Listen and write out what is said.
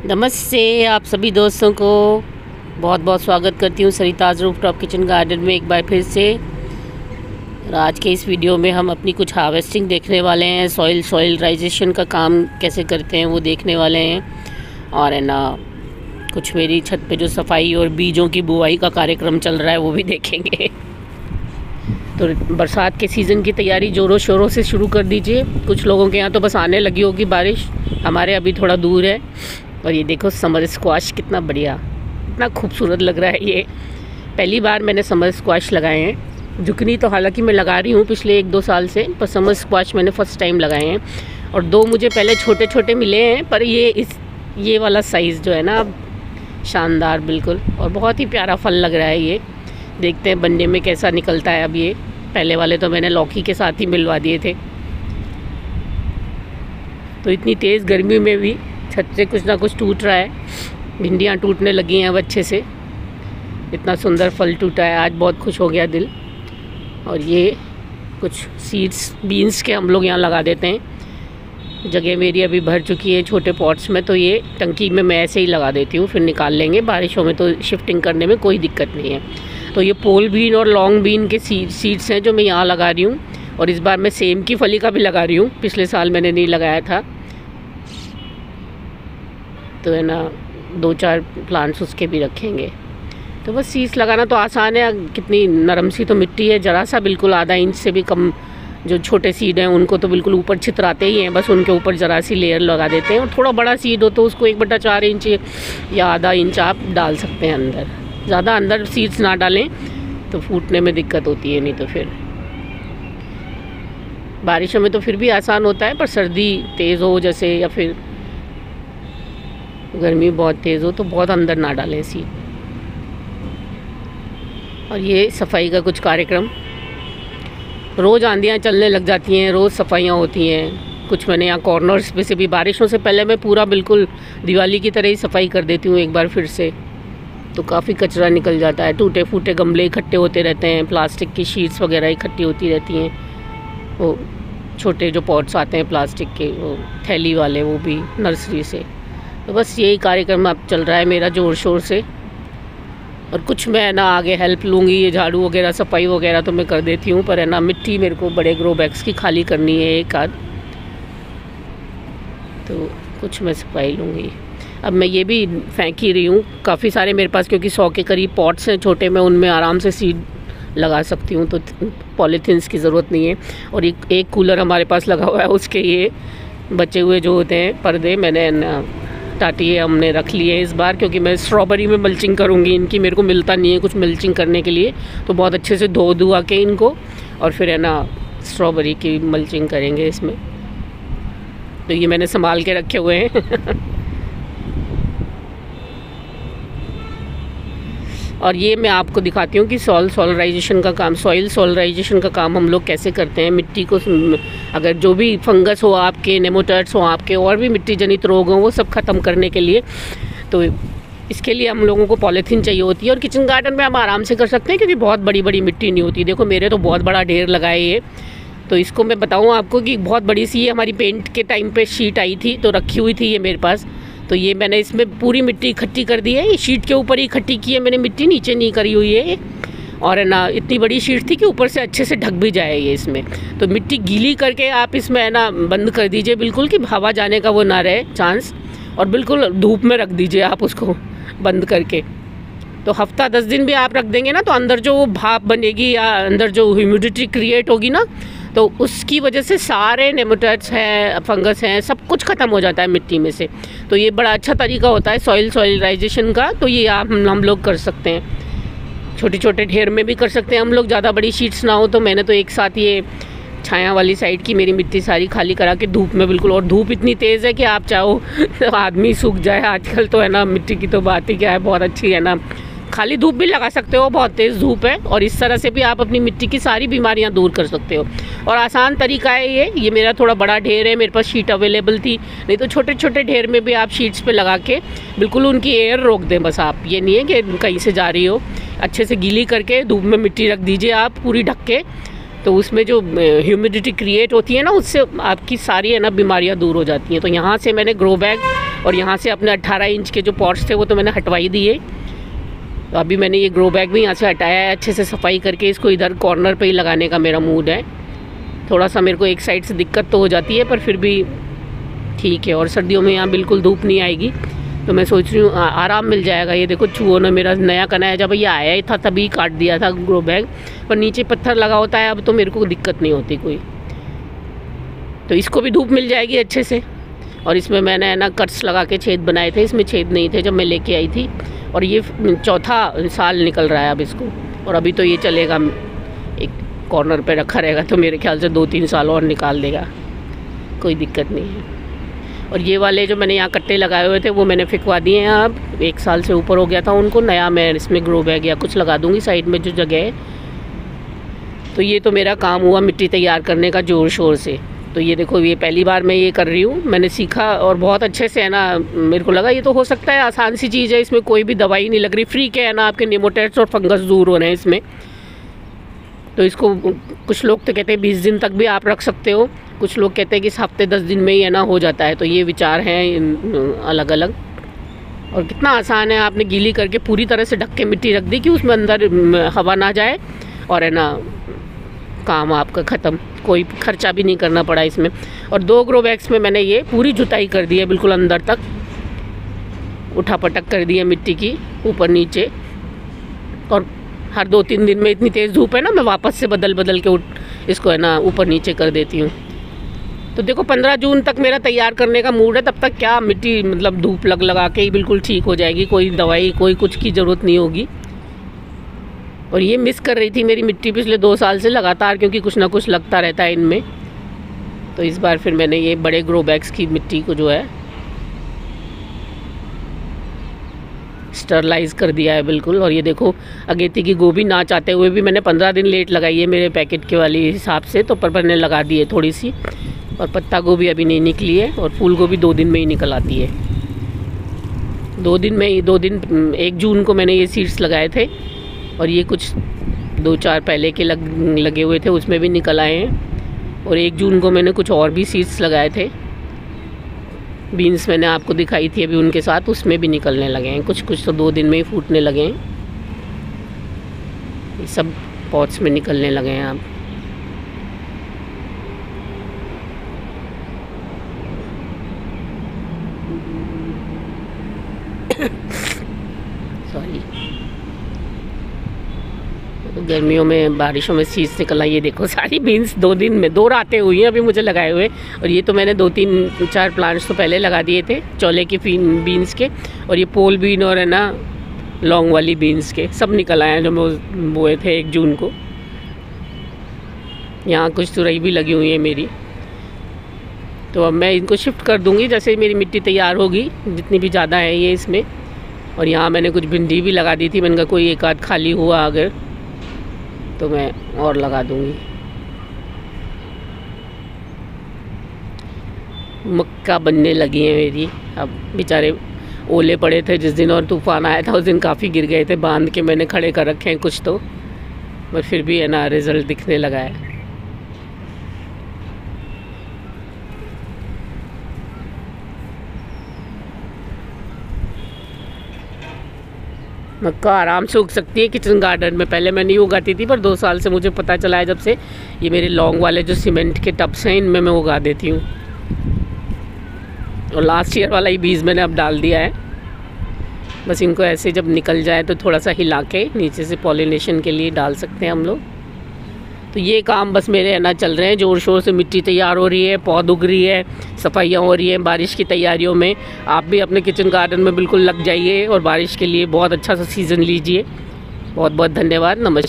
नमस्ते आप सभी दोस्तों को बहुत बहुत स्वागत करती हूँ सरिताज रूफटॉप किचन गार्डन में एक बार फिर से। और आज के इस वीडियो में हम अपनी कुछ हार्वेस्टिंग देखने वाले हैं। सॉइलराइजेशन का काम कैसे करते हैं वो देखने वाले हैं। और है ना कुछ मेरी छत पे जो सफाई और बीजों की बुआई का कार्यक्रम चल रहा है वो भी देखेंगे। तो बरसात के सीज़न की तैयारी ज़ोरों शोरों से शुरू कर दीजिए। कुछ लोगों के यहाँ तो बस आने लगी होगी बारिश, हमारे अभी थोड़ा दूर है। और ये देखो समर स्क्वाश कितना बढ़िया, इतना खूबसूरत लग रहा है। ये पहली बार मैंने समर स्क्वाश लगाए हैं। जुकनी तो हालांकि मैं लगा रही हूँ पिछले 1-2 साल से, पर समर स्क्वाश मैंने फ़र्स्ट टाइम लगाए हैं। और 2 मुझे पहले छोटे छोटे मिले हैं, पर ये वाला साइज़ जो है ना शानदार बिल्कुल, और बहुत ही प्यारा फल लग रहा है। ये देखते हैं बनने में कैसा निकलता है। अब ये पहले वाले तो मैंने लौकी के साथ ही मिलवा दिए थे। तो इतनी तेज़ गर्मी में भी छत से कुछ ना कुछ टूट रहा है। भिंडियाँ टूटने लगी हैं अब अच्छे से। इतना सुंदर फल टूटा है, आज बहुत खुश हो गया दिल। और ये कुछ सीड्स बीन्स के हम लोग यहाँ लगा देते हैं। जगह मेरी अभी भर चुकी है छोटे पॉट्स में, तो ये टंकी में मैं ऐसे ही लगा देती हूँ, फिर निकाल लेंगे। बारिशों में तो शिफ्टिंग करने में कोई दिक्कत नहीं है। तो ये पोल बीन और लॉन्ग बीन के सीड्स हैं जो मैं यहाँ लगा रही हूँ। और इस बार मैं सेम की फली का भी लगा रही हूँ, पिछले साल मैंने नहीं लगाया था। तो है ना 2-4 प्लांट्स उसके भी रखेंगे। तो बस सीड्स लगाना तो आसान है। कितनी नरम सी तो मिट्टी है, ज़रा सा बिल्कुल आधा इंच से भी कम जो छोटे सीड हैं उनको तो बिल्कुल ऊपर छितराते ही हैं। बस उनके ऊपर ज़रा सी लेयर लगा देते हैं। और थोड़ा बड़ा सीड हो तो उसको 1/4 इंच या आधा इंच आप डाल सकते हैं अंदर। ज़्यादा अंदर सीड्स ना डालें तो फूटने में दिक्कत होती है, नहीं तो फिर बारिशों में तो फिर भी आसान होता है। पर सर्दी तेज़ हो जैसे, या फिर गर्मी बहुत तेज़ हो तो बहुत अंदर ना डालें सीड। और ये सफाई का कुछ कार्यक्रम, रोज़ आंधियाँ चलने लग जाती हैं, रोज़ सफाइयाँ होती हैं। कुछ मैंने यहाँ कॉर्नर्स पे से भी, बारिशों से पहले मैं पूरा बिल्कुल दिवाली की तरह ही सफाई कर देती हूँ एक बार फिर से। तो काफ़ी कचरा निकल जाता है, टूटे फूटे गमले इकट्ठे होते रहते हैं, प्लास्टिक की शीट्स वगैरह इकट्ठी होती रहती हैं। वो छोटे जो पॉट्स आते हैं प्लास्टिक के, वो थैली वाले, वो भी नर्सरी से। तो बस यही कार्यक्रम अब चल रहा है मेरा ज़ोर शोर से। और कुछ मैं ना आगे हेल्प लूँगी, ये झाड़ू वगैरह सफाई वगैरह तो मैं कर देती हूँ, पर है ना मिट्टी मेरे को बड़े ग्रो बैग्स की खाली करनी है एक आध, तो कुछ मैं सफाई लूँगी। अब मैं ये भी फेंक ही रही हूँ काफ़ी सारे मेरे पास, क्योंकि 100 के करीब पॉट्स हैं छोटे, मैं उनमें आराम से सीड लगा सकती हूँ, तो पॉलीथीन्स की ज़रूरत नहीं है। और एक कूलर हमारे पास लगा हुआ है, उसके ये बचे हुए जो होते हैं पर्दे मैंने टाटी हमने रख लिए हैं इस बार, क्योंकि मैं स्ट्रॉबेरी में मल्चिंग करूँगी इनकी। मेरे को मिलता नहीं है कुछ मल्चिंग करने के लिए, तो बहुत अच्छे से धो धुआ के इनको और फिर है ना स्ट्रॉबेरी की मल्चिंग करेंगे इसमें। तो ये मैंने संभाल के रखे हुए हैं। और ये मैं आपको दिखाती हूँ कि सॉइल सॉइलराइजेशन का काम हम लोग कैसे करते हैं। मिट्टी को अगर जो भी फंगस हो आपके, नेमाटोड्स हो आपके, और भी मिट्टी जनित रोग हो, वो सब ख़त्म करने के लिए तो इसके लिए हम लोगों को पॉलीथीन चाहिए होती है। और किचन गार्डन में हम आराम से कर सकते हैं, क्योंकि बहुत बड़ी बड़ी मिट्टी नहीं होती। देखो मेरे तो बहुत बड़ा ढेर लगा है ये। तो इसको मैं बताऊँ आपको कि बहुत बड़ी सी ये हमारी पेंट के टाइम पे शीट आई थी, तो रखी हुई थी ये मेरे पास। तो ये मैंने इसमें पूरी मिट्टी इकट्ठी कर दी है। ये शीट के ऊपर ही इकट्ठी की है मैंने मिट्टी, नीचे नहीं करी हुई है। और है ना इतनी बड़ी शीट थी कि ऊपर से अच्छे से ढक भी जाए ये इसमें। तो मिट्टी गीली करके आप इसमें है ना बंद कर दीजिए बिल्कुल, कि हवा जाने का वो ना रहे चांस। और बिल्कुल धूप में रख दीजिए आप उसको बंद करके। तो हफ्ता 10 दिन भी आप रख देंगे ना, तो अंदर जो वो भाप बनेगी या अंदर जो ह्यूमिडिटी क्रिएट होगी ना, तो उसकी वजह से सारे नेमाटोड्स हैं, फंगस हैं, सब कुछ ख़त्म हो जाता है मिट्टी में से। तो ये बड़ा अच्छा तरीका होता है सॉइलराइजेशन का। तो ये हम लोग कर सकते हैं, छोटे छोटे ढेर में भी कर सकते हैं हम लोग। ज़्यादा बड़ी शीट्स ना हो तो मैंने तो एक साथ ये छाया वाली साइड की मेरी मिट्टी सारी खाली करा के धूप में बिल्कुल। और धूप इतनी तेज़ है कि आप चाहो तो आदमी सूख जाए आजकल, तो है ना मिट्टी की तो बात ही क्या है, बहुत अच्छी है ना। खाली धूप भी लगा सकते हो, बहुत तेज़ धूप है, और इस तरह से भी आप अपनी मिट्टी की सारी बीमारियां दूर कर सकते हो। और आसान तरीका है ये मेरा थोड़ा बड़ा ढेर है, मेरे पास शीट अवेलेबल थी, नहीं तो छोटे छोटे ढेर में भी आप शीट्स पे लगा के बिल्कुल उनकी एयर रोक दें बस आप। ये नहीं है कि कहीं से जा रही हो, अच्छे से गीली करके धूप में मिट्टी रख दीजिए आप पूरी ढक के। तो उसमें जो ह्यूमिडिटी क्रिएट होती है ना, उससे आपकी सारी है ना बीमारियां दूर हो जाती हैं। तो यहाँ से मैंने ग्रो बैग और यहाँ से अपने 18 इंच के जो पॉट्स थे वो तो मैंने हटवा ही दिए। तो अभी मैंने ये ग्रो बैग भी यहाँ से हटाया है, अच्छे से सफाई करके इसको इधर कॉर्नर पे ही लगाने का मेरा मूड है। थोड़ा सा मेरे को एक साइड से दिक्कत तो हो जाती है, पर फिर भी ठीक है। और सर्दियों में यहाँ बिल्कुल धूप नहीं आएगी, तो मैं सोच रही हूँ आराम मिल जाएगा। ये देखो चूहों ने मेरा नया कनाया जब ये आया ही था तभी काट दिया था ग्रो बैग, पर नीचे पत्थर लगा होता है, अब तो मेरे को दिक्कत नहीं होती कोई। तो इसको भी धूप मिल जाएगी अच्छे से। और इसमें मैंने है ना कट्स लगा के छेद बनाए थे, इसमें छेद नहीं थे जब मैं लेके आई थी। और ये चौथा साल निकल रहा है अब इसको, और अभी तो ये चलेगा, एक कॉर्नर पे रखा रहेगा तो मेरे ख्याल से 2-3 साल और निकाल देगा, कोई दिक्कत नहीं है। और ये वाले जो मैंने यहाँ कट्टे लगाए हुए थे वो मैंने फिकवा दिए हैं, अब 1 साल से ऊपर हो गया था उनको। नया मैं इसमें ग्रो बैग या कुछ लगा दूँगी साइड में जो जगह है। तो ये तो मेरा काम हुआ मिट्टी तैयार करने का ज़ोर शोर से। तो ये देखो, ये पहली बार मैं ये कर रही हूँ, मैंने सीखा और बहुत अच्छे से है ना, मेरे को लगा ये तो हो सकता है आसान सी चीज़ है, इसमें कोई भी दवाई नहीं लग रही, फ्री के है ना आपके नेमाटोड्स और फंगस दूर हो रहे हैं इसमें। तो इसको कुछ लोग तो कहते हैं 20 दिन तक भी आप रख सकते हो, कुछ लोग कहते हैं कि हफ्ते 10 दिन में ही है ना हो जाता है। तो ये विचार हैं अलग अलग। और कितना आसान है, आपने गीली करके पूरी तरह से ढक के मिट्टी रख दी कि उसमें अंदर हवा ना जाए, और है ना काम आपका ख़त्म, कोई खर्चा भी नहीं करना पड़ा इसमें। और 2 ग्रो बैग्स में मैंने ये पूरी जुताई कर दी है, बिल्कुल अंदर तक उठा पटक कर दी है मिट्टी की ऊपर नीचे। और हर 2-3 दिन में इतनी तेज़ धूप है ना, मैं वापस से बदल के इसको है ना ऊपर नीचे कर देती हूँ। तो देखो 15 जून तक मेरा तैयार करने का मूड है, तब तक क्या मिट्टी मतलब धूप लगा के ही बिल्कुल ठीक हो जाएगी, कोई दवाई कोई कुछ की ज़रूरत नहीं होगी। और ये मिस कर रही थी मेरी मिट्टी पिछले 2 साल से लगातार, क्योंकि कुछ ना कुछ लगता रहता है इनमें। तो इस बार फिर मैंने ये बड़े ग्रो बैग्स की मिट्टी को जो है स्टरलाइज कर दिया है बिल्कुल। और ये देखो अगेती की गोभी ना चाहते हुए भी मैंने 15 दिन लेट लगाई है मेरे पैकेट के वाली हिसाब से, तो पर मैंने लगा दी है थोड़ी सी। और पत्ता गोभी अभी नहीं निकली है, और फूल गोभी 2 दिन में ही निकल आती है। 2 दिन में ही 1 जून को मैंने ये सीड्स लगाए थे, और ये कुछ 2-4 पहले के लगे हुए थे उसमें भी निकल आए हैं। और 1 जून को मैंने कुछ और भी सीड्स लगाए थे, बीन्स मैंने आपको दिखाई थी अभी उनके साथ, उसमें भी निकलने लगे हैं कुछ तो 2 दिन में ही फूटने लगे हैं। ये सब पॉट्स में निकलने लगे हैं अब। सॉरी, गर्मियों में बारिशों में सीड्स निकला। ये देखो सारी बीन्स 2 दिन में 2 रातें हुई हैं अभी मुझे लगाए हुए। और ये तो मैंने 2-3-4 प्लांट्स तो पहले लगा दिए थे चौले के बीन्स के, और ये पोल बीन और है ना लॉन्ग वाली बीन्स के सब निकल आए हैं जो मैं बोए थे 1 जून को। यहाँ कुछ तुरई भी लगी हुई है मेरी, तो अब मैं इनको शिफ्ट कर दूँगी जैसे मेरी मिट्टी तैयार होगी, जितनी भी ज़्यादा है ये इसमें। और यहाँ मैंने कुछ भिंडी भी लगा दी थी, मैंने कहा कोई एक आध खाली हुआ अगर तो मैं और लगा दूँगी। मक्का बनने लगी है मेरी। अब बेचारे ओले पड़े थे जिस दिन और तूफ़ान आया था उस दिन काफ़ी गिर गए थे, बांध के मैंने खड़े कर रखे हैं कुछ तो, पर फिर भी है ना रिज़ल्ट दिखने लगा है। मक्का आराम से उग सकती है किचन गार्डन में। पहले मैं नहीं उगाती थी, पर 2 साल से मुझे पता चला है जब से, ये मेरे लॉन्ग वाले जो सीमेंट के टब्स हैं इनमें मैं उगा देती हूँ। और लास्ट ईयर वाला ही बीज मैंने अब डाल दिया है। बस इनको ऐसे जब निकल जाए तो थोड़ा सा हिला के नीचे से पॉलिनेशन के लिए डाल सकते हैं हम लोग। तो ये काम बस मेरे है ना चल रहे हैं ज़ोर शोर से। मिट्टी तैयार हो रही है, पौध उग रही है, सफाइयाँ हो रही हैं बारिश की तैयारियों में। आप भी अपने किचन गार्डन में बिल्कुल लग जाइए और बारिश के लिए बहुत अच्छा सा सीज़न लीजिए। बहुत बहुत धन्यवाद, नमस्कार।